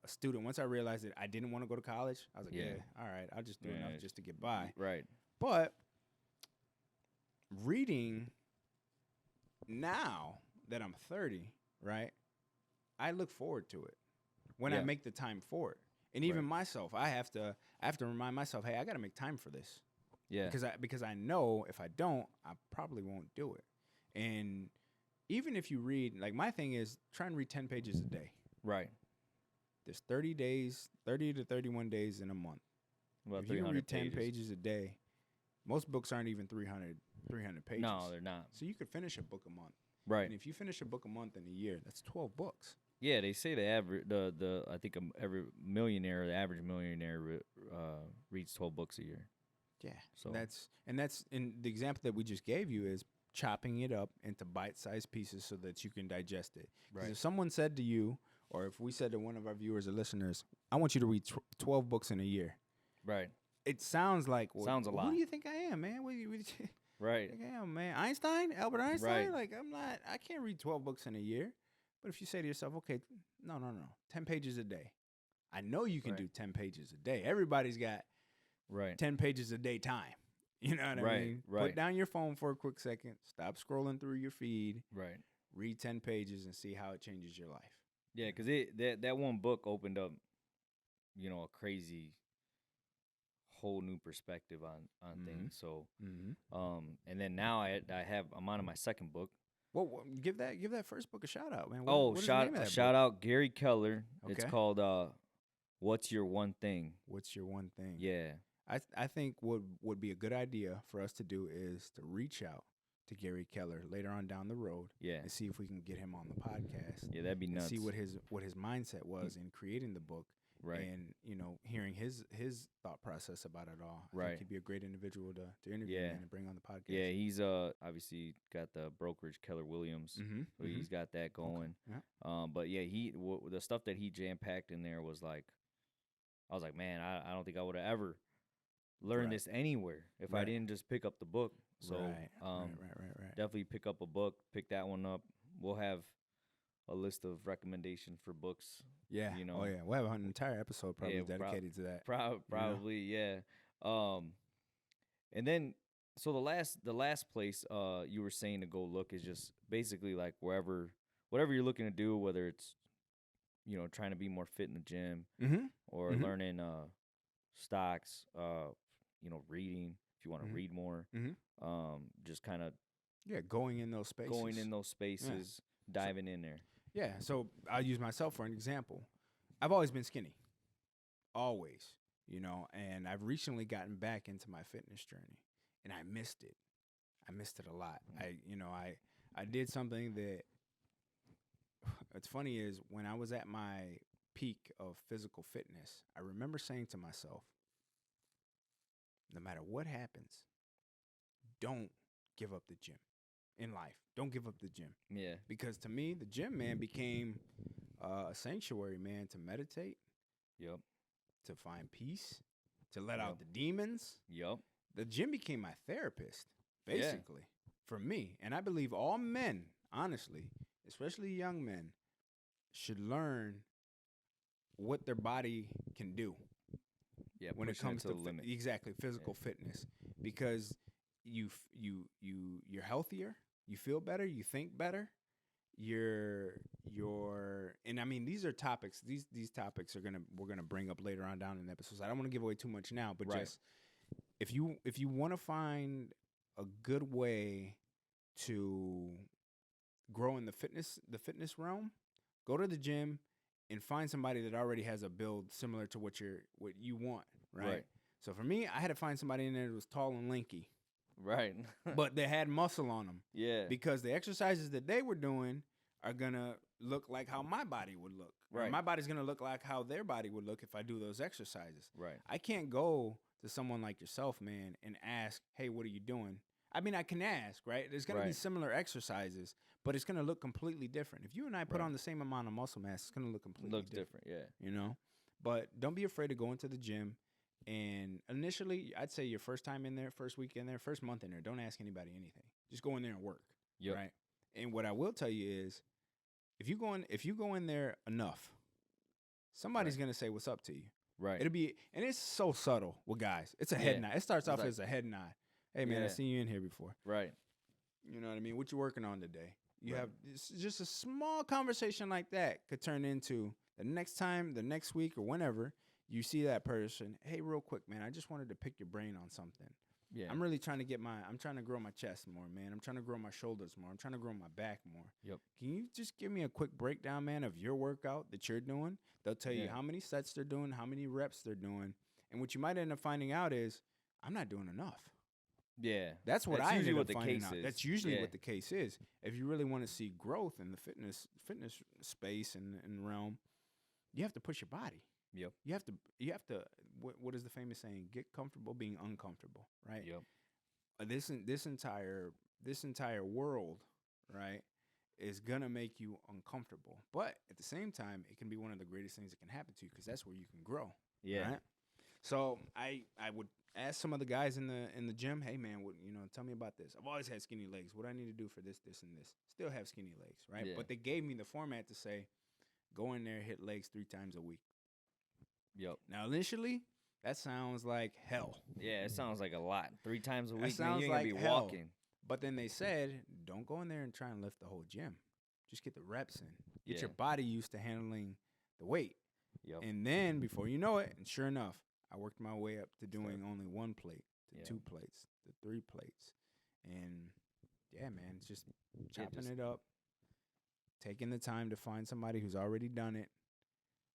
student. Once I realized that I didn't want to go to college, I was like, Yeah. all right, I'll just do Yeah. enough just to get by. Right. But reading now that I'm 30, right? I look forward to it when I Yeah. make the time for it. And even Right. myself, I have to remind myself, hey, I got to make time for this. Yeah. Because I know if I don't, I probably won't do it. And even if you read, like my thing is try and read 10 pages a day. Right. There's 30 to 31 days in a month. About If you 300 read 10 pages a day, most books aren't even 300 pages. No, they're not. So you could finish a book a month. Right. And if you finish a book a month in a year, that's 12 books. Yeah, they say the average, I think every millionaire, the average millionaire, reads 12 books a year. Yeah. So That's in the example that we just gave you is chopping it up into bite-sized pieces so that you can digest it. 'Cause Right. if someone said to you, or if we said to one of our viewers or listeners, I want you to read 12 books in a year. right, It sounds like, well, Sounds a lot. Who do you think I am, man? What do you right, think I am, man? Einstein? Albert Einstein? Right. Like, I can't read 12 books in a year. But if you say to yourself, okay, no, 10 pages a day. I know you can Right. do 10 pages a day. Everybody's got right, 10 pages a day time. You know what I Right, mean? right. Put down your phone for a quick second. Stop scrolling through your feed. right. Read 10 pages and see how it changes your life. Yeah, because that one book opened up, a crazy whole new perspective on Mhm. things. So, Mm-hmm. and then now I'm on to my second book. Well, give that first book a shout out, man. Oh, what is the name of that shout book? out Gary Keller. It's Okay. called "What's Your One Thing." What's your one thing? Yeah, I think what would be a good idea for us to do is to reach out to Gary Keller later on down the road yeah, and see if we can get him on the podcast yeah. That'd be and nuts. see what his mindset was in creating the book. Right. And hearing his thought process about it all. I Right. think he'd be a great individual to interview Yeah. and bring on the podcast. Yeah, he's obviously got the brokerage Keller Williams, Mm-hmm. so he's got that going. Yeah. But yeah, the stuff that he jam packed in there was like, I was like, man, I don't think I would have ever learned Right. this anywhere if I Right. didn't just pick up the book. So right. definitely pick up a book, pick that one up. We'll have a list of recommendations for books. Yeah. You know. Oh yeah. We'll have an entire episode probably Yeah, dedicated to that. Probably, yeah. And then so the last place you were saying to go look is just basically like whatever you're looking to do, whether it's trying to be more fit in the gym Mm-hmm. or Mhm. learning stocks, reading if you want to Mhm. read more. Just kind of Yeah. Going in those spaces. going in those spaces, diving in there. Yeah, so I'll use myself for an example. I've always been skinny, always, and I've recently gotten back into my fitness journey, and I missed it. I missed it a lot. I did something that, what's funny is when I was at my peak of physical fitness, I remember saying to myself, no matter what happens, don't give up the gym in life. Don't give up the gym. Yeah. Because to me, the gym, man, became a sanctuary, man, to meditate, Yep. to find peace, to let Yep. out the demons. Yep. The gym became my therapist, Yeah. basically, for me. And I believe all men, honestly, especially young men, should learn what their body can do Yeah. when it pushing comes to to the limit. exactly physical fitness, because you're healthier, you feel better, you think better, you're and I mean, these are topics. These topics we're gonna bring up later on down in the episodes. I don't want to give away too much now, but Right. just if you want to find a good way to grow in the fitness realm, go to the gym and find somebody that already has a build similar to what you want, right? Right. So for me, I had to find somebody in there that was tall and lanky, Right. but they had muscle on them yeah. because the exercises that they were doing are gonna look like how my body would look. Or Right. my body's gonna look like how their body would look if I do those exercises. Right. I can't go to someone like yourself, man, and ask, "Hey, what are you doing?" I mean, I can ask, right? There's gonna be Right. similar exercises, but it's gonna look completely different. If you and I put Right. on the same amount of muscle mass, it's gonna look completely Looks different. Yeah. you know. But don't be afraid to go into the gym. And initially, I'd say your first time in there, first week in there, first month in there, don't ask anybody anything. Just go in there and work, Yep. right? And what I will tell you is, if you go in there enough, somebody's Right. gonna say what's up to you. Right. It'll be, and it's so subtle with guys. It's a head Yeah. nod. It starts It's off like- as a head nod. Hey man, I Yeah. seen you in here before. Right. You know what I mean? What you working on today? You Right. have it's just a small conversation like that could turn into the next time, the next week, or whenever you see that person. Hey, real quick, man, I just wanted to pick your brain on something. Yeah. I'm really trying to I'm trying to grow my chest more, man. I'm trying to grow my shoulders more. I'm trying to grow my back more. Yep. Can you just give me a quick breakdown, man, of your workout that you're doing? They'll tell you Yeah. how many sets they're doing, how many reps they're doing. And what you might end up finding out is, I'm not doing enough. Yeah. That's what I usually ended what up the finding case out. is. That's usually Yeah. what the case is. If you really want to see growth in the fitness space and realm, you have to push your body. Yep. You have to what is the famous saying? Get comfortable being uncomfortable, right? Yep. This entire world, right, is gonna make you uncomfortable. But at the same time, it can be one of the greatest things that can happen to you because that's where you can grow. Yeah. Right? So I would ask some of the guys in the gym, hey man, tell me about this. I've always had skinny legs. What do I need to do for this, and this? Still have skinny legs, right? Yeah. But they gave me the format to say, go in there, hit legs 3 times a week. Yep. Now initially, that sounds like hell. Yeah. It sounds like a lot. 3 times a That week, man. sounds You ain't gonna like be hell. walking. But then they said, don't go in there and try and lift the whole gym. Just get the reps in. Get Yeah. your body used to handling the weight. Yep. And then before you know it, and sure enough, I worked my way up to doing only 1 plate, to Yeah. 2 plates, to 3 plates. And yeah, man, it's just Yeah, chopping just- it up, taking the time to find somebody who's already done it,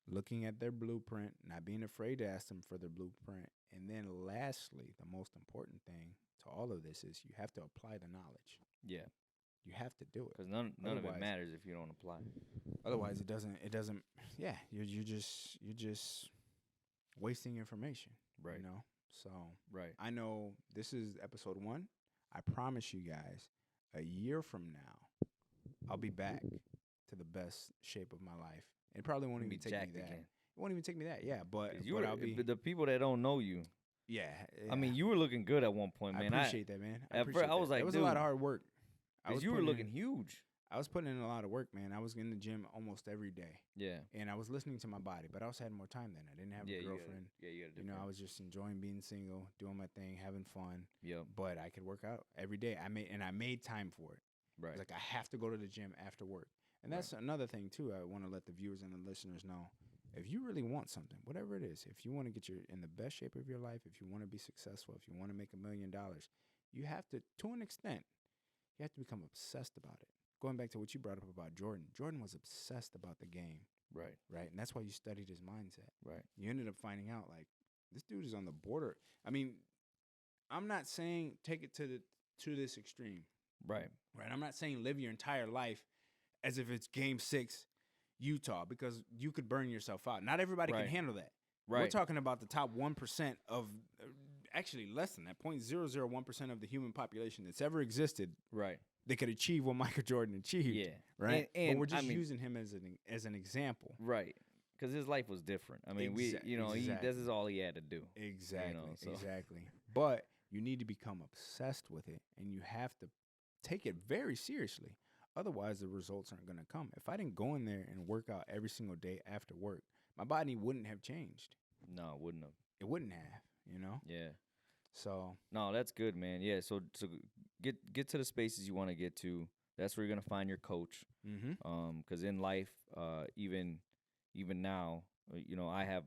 looking at their blueprint, not being afraid to ask them for their blueprint. And then lastly, the most important thing to all of this is you have to apply the knowledge. Yeah. You have to do it. Because none of it Otherwise- matters if you don't apply. Otherwise, it doesn't. Yeah, you're just wasting information. Right. You know. So Right. I know this is episode 1. I promise you guys, a year from now, I'll be back to the best shape of my life. It probably won't You even be take me jacked that. again. It won't even take me that. Yeah, but 'Cause you but were, I'll be. but the people that don't know you, Yeah, I mean, you were looking good at one point, man. I appreciate that, man. I at first, appreciate I was that. like, it was a lot dude, of hard work. I because was you were putting looking in- huge. I was putting in a lot of work, man. I was in the gym almost every day, Yeah. and I was listening to my body. But I also had more time then. I didn't have Yeah. a You got girlfriend. yeah. You got a You know, I different- was just enjoying being single, doing my thing, having fun. Yep. But I could work out every day. I made time for it. Right. Like I have to go to the gym after work. And that's another thing too. I want to let the viewers and the listeners know. If you really want something, whatever it is, if you want to get in the best shape of your life, if you want to be successful, if you want to make $1 million, you have to an extent, you have to become obsessed about it. Going back to what you brought up about Jordan. Jordan was obsessed about the game, Right. right? And that's why you studied his mindset. Right. You ended up finding out like this dude is on the border. I mean, I'm not saying take it to this extreme. Right. Right. I'm not saying live your entire life as if it's game 6 Utah, because you could burn yourself out. Not everybody Right. can handle that. Right. We're talking about the top 1% of actually less than that, 0.001% of the human population that's ever existed Right. that could achieve what Michael Jordan achieved. Yeah. Right. And but we're I just mean- using him as an example. Right. Because his life was different. I mean, Exactly. this is all he had to do. Exactly. so- Exactly. But you need to become obsessed with it, and you have to take it very seriously. Otherwise, the results aren't going to come. If I didn't go in there and work out every single day after work, my body wouldn't have changed. No, it wouldn't have. It wouldn't have, you know? Yeah. So, No, that's good, man. Yeah. So get to the spaces you want to get to. That's where you're gonna find your coach. Mm-hmm. Because in life, even now, I have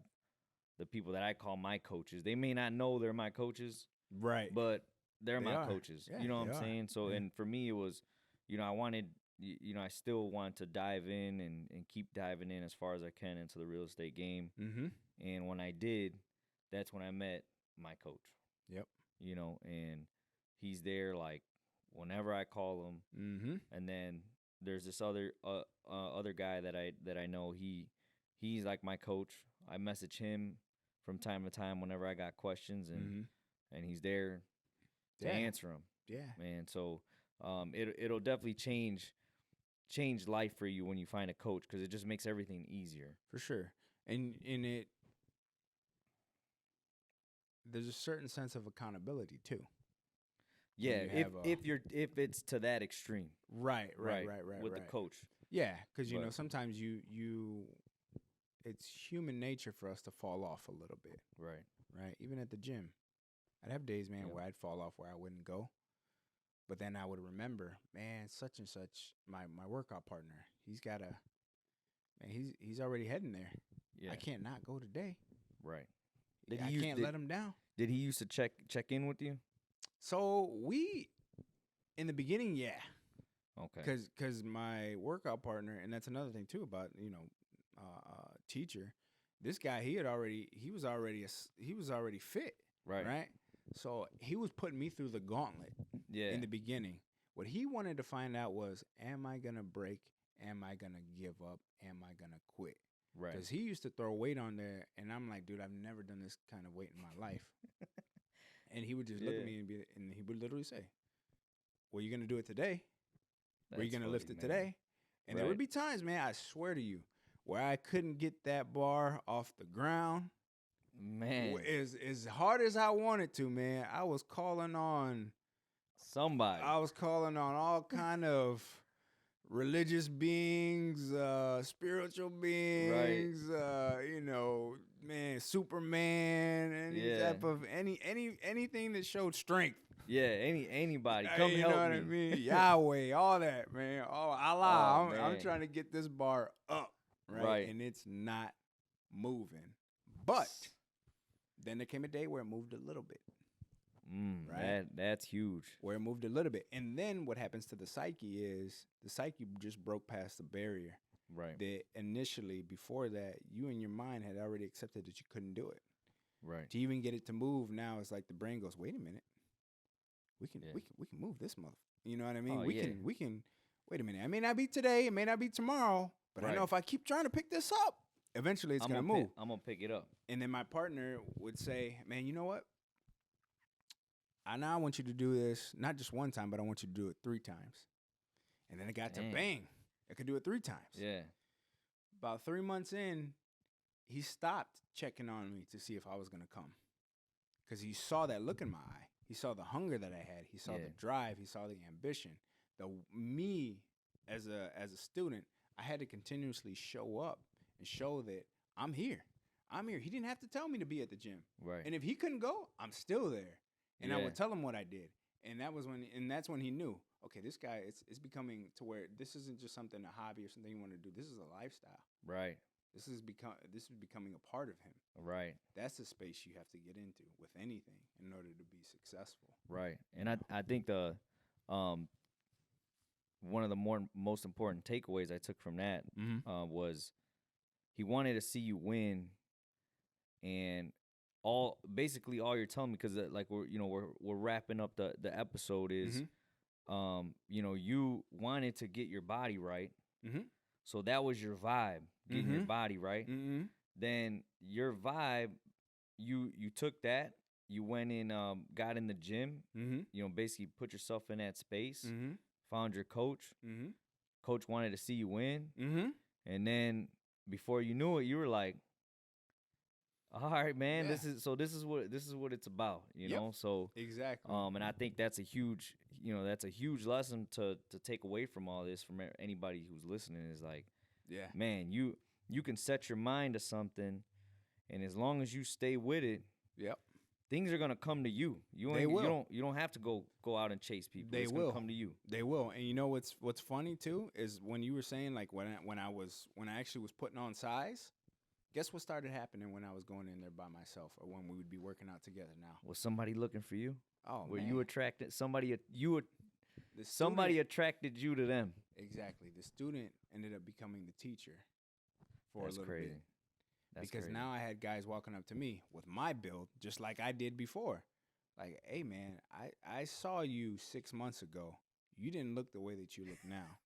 the people that I call my coaches. They may not know they're my coaches, Right. but they're They my are. coaches. Yeah, You know what they I'm are. saying? So, Yeah. and for me, it was, I wanted, I still want to dive in and keep diving in as far as I can into the real estate game. Mm-hmm. And when I did, that's when I met my coach. Yep. And he's there like whenever I call him. Mm-hmm. And then there's this other guy that I know. He's like my coach. I message him from time to time whenever I got questions, and Mm-hmm. he's there to Yeah. answer them. Yeah. Man, so it'll definitely change life for you when you find a coach, because it just makes everything easier. For sure. And in it, there's a certain sense of accountability too. Yeah, you have if it's to that extreme, Right. with the coach. Yeah, because But- sometimes it's human nature for us to fall off a little bit, Right. right? Even at the gym, I'd have days, man, Yeah. where I'd fall off, where I wouldn't go, but then I would remember, man, such and such, my workout partner, he's already heading there. Yeah. I can't not go today. Right. I can't let him down. Did he used to check in with you? So in the beginning, yeah. Okay. Because my workout partner, and that's another thing too about teacher. This guy, he was already fit, Right. right? So he was putting me through the gauntlet Yeah. in the beginning. What he wanted to find out was, am I gonna break? Am I gonna give up? Am I gonna quit? Right. Because he used to throw weight on there, and I'm like, dude, I've never done this kind of weight in my life. And he would just look at Yeah. me and he would literally say, "Well, you're gonna do it today. Were you That's gonna lift funny, it man. today?" And there Right. would be times, man, I swear to you, where I couldn't get that bar off the ground. Man, As hard as I wanted to, man, I was calling on somebody. all kind of religious beings, spiritual beings, man, Superman, any Yeah. type of anything that showed strength. Yeah, anybody come You help know what me. I mean? Yahweh, all that, man. Oh, Allah. I'm man. trying to get this bar up, right? Right. And it's not moving. But then there came a day where it moved a little bit. Right. That's huge. Where it moved a little bit. And then what happens to the psyche is the psyche just broke past the barrier. Right. That initially, before that, you in your mind had already accepted that you couldn't do it. Right. To even get it to move, now it's like the brain goes, wait a minute. We can move this mother. You know what I mean? Oh, we yeah. can wait a minute. It may not be today, it may not be tomorrow, but I know Right. if I keep trying to pick this up, eventually it's gonna move. I'm gonna pick it up. And then my partner would say, man, you know what? I want you to do this not just one time, but I want you to do it 3 times. And then it got to Dang. bang. I could do it 3 times. Yeah. About 3 months in, he stopped checking on me to see if I was gonna come. Because he saw that look in my eye. He saw the hunger that I had. He saw Yeah. the drive. He saw the ambition. Me as a student, I had to continuously show up and show that I'm here. I'm here. He didn't have to tell me to be at the gym. Right. And if he couldn't go, I'm still there. And I Yeah. would tell him what I did. And that's when he knew, okay, this guy, it's becoming to where this isn't just something, a hobby or something you want to do. This is a lifestyle. Right. This is becoming a part of him. Right. That's the space you have to get into with anything in order to be successful. Right. And I think the one of the most important takeaways I took from that was he wanted to see you win, and basically all you're telling me, because like we're wrapping up the episode is you wanted to get your body right, so that was your vibe, getting your body right. Then your vibe, you took that, you went in, got in the gym, basically put yourself in that space, found your coach. Coach wanted to see you win, and then before you knew it, you were like, all right, man, Yeah. this is what it's about, you know. So Exactly. and I think that's a huge lesson to take away from all this, from anybody who's listening, is like, Yeah. man, you can set your mind to something, and as long as you stay with it, Yep. things are gonna come to you. They will. You don't have to go out and chase people. They It's will gonna come to you. They will. And you know what's funny too is when you were saying like when I actually was putting on size. Guess what started happening when I was going in there by myself, or when we would be working out together now? Was somebody looking for you? Oh, Were man. you attracted somebody? The Somebody student- attracted you to them. Exactly. The student ended up becoming the teacher for That's a little crazy. bit. That's Because crazy. now I had guys walking up to me with my build, just like I did before. Like, hey, man, I saw you 6 months ago. You didn't look the way that you look now.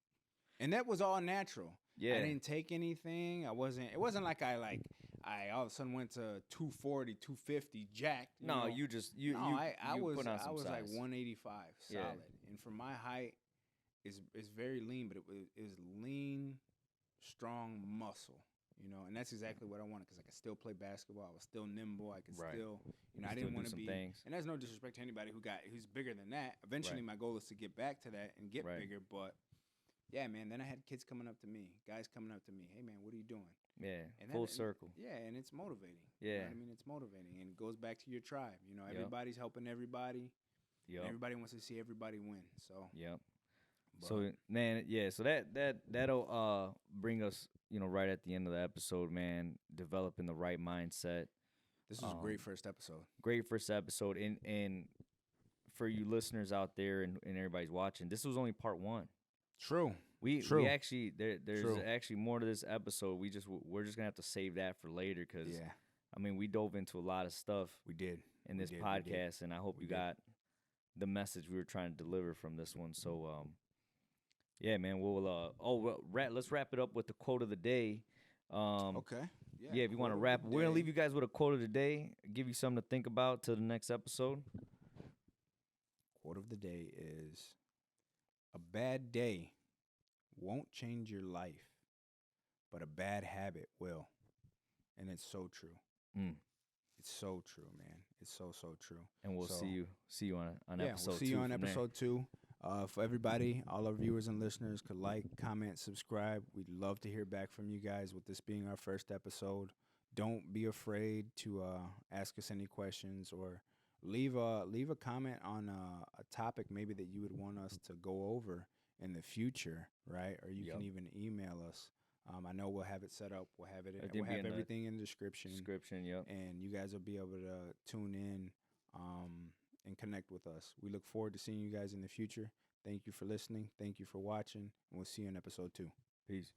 And that was all natural. Yeah. I didn't take anything. It wasn't like I all of a sudden went to 240, 250 jacked. No, know? you just you No, you I you was put on some like size. 185 Yeah. solid. And for my height is very lean, but it was lean, strong muscle. And that's exactly what I wanted, because I could still play basketball. I was still nimble. I could Right. still, I Still didn't do want to some be. things. And that's no disrespect to anybody who's bigger than that. Eventually, Right. my goal is to get back to that and get Right. bigger. But yeah, man. Then I had kids coming up to me, guys coming up to me. Hey, man, what are you doing? Yeah. And Full that- circle. Yeah, and it's motivating. You know Yeah. what I mean? It's motivating, and it goes back to your tribe. Yep. Everybody's helping everybody. And Yep. everybody wants to see everybody win. So Yep. but- So man, yeah. So that'll bring us, right at the end of the episode, man. Developing the right mindset. this was a great first episode. Great first episode, and for you listeners out there and everybody's watching, this was only part one. True. We True. actually there's True. actually more to this episode. We're just gonna have to save that for later, because Yeah, I mean, we dove into a lot of stuff we did. in We this did, we did. podcast, and I hope We you did. got the message we were trying to deliver from this one. So yeah, man, let's wrap it up with the quote of the day. Okay. Yeah, if you want to quote of wrap, the we're gonna day. leave you guys with a quote of the day, give you something to think about till the next episode. Quote of the day is, "A bad day won't change your life, but a bad habit will." And it's so true. Mm. It's so true, man. It's so true. And we'll So- see you on Yeah, episode we'll see 2 you on from there. episode 2. For everybody, all our viewers and listeners, could like, comment, subscribe. We'd love to hear back from you guys with this being our first episode. Don't be afraid to ask us any questions, or leave a comment on a topic maybe that you would want us to go over in the future, right? Or you Yep. can even email us. I know we'll have it set up. We'll have It'll we'll be have in the everything in the description. Yep. And you guys will be able to tune in and connect with us. We look forward to seeing you guys in the future. Thank you for listening. Thank you for watching. And we'll see you in episode 2. Peace.